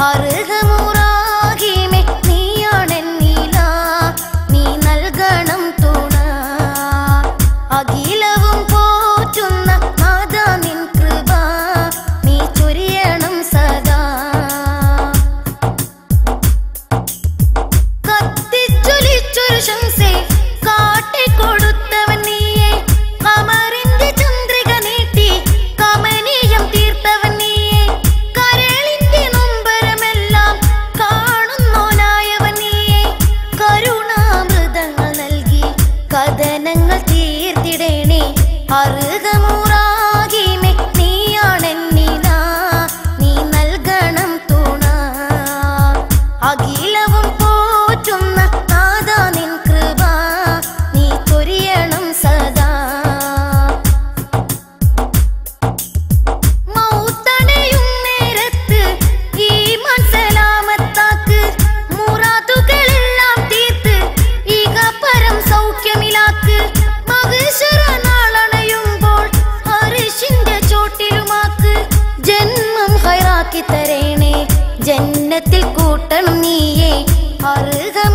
അർഹമുറാഹിമേ നീയാണെന്നീല നീ നൽകണം തുണ അഖിലവും പോറ്റുന്ന നാഥാ നിൻ കൃപ നീ ചൊരിയണം സദാ കത്തിച്ചൊലിച്ചൊരു ശംസേ കാട്ടിക്കൊടുത്തവൻ നീയേ കമറിന്റെ ചന്ദ്രിക നീട്ടി കമനീയം തീർത്തവൻ നീയേ കരളിന്റെ നൊമ്പരമെല്ലാം കാണുന്നോനായവൻ നീയേ കരുണാമൃതങ്ങൾ നൽകി കഥനങ്ങൾ തീർത്തിടേണേ അർഹമുറാഹിമേ നീയാണെന്നീല നീ നൽകണം തുണ അഖിലവും പോറ്റുന്ന നാഥാ നിൻ കൃപ നീ ചൊരിയണം സദാ മൗത്തണയും നേരത്ത് ഈമാൻ സലാമത്താക്ക് മുറാദുകളെല്ലാം തീർത്ത് ഇഹ പരം സൗഖ്യമിലാക്ക് മഹ്ശറ നാളണയുമ്പോൾ അർശിന്റെ ചോട്ടിലുമാക്ക് ജന്മം ഹൈറാക്കി തരേണേ ജന്നത്തിൽ കൂട്ടണം നീയേ അർഹം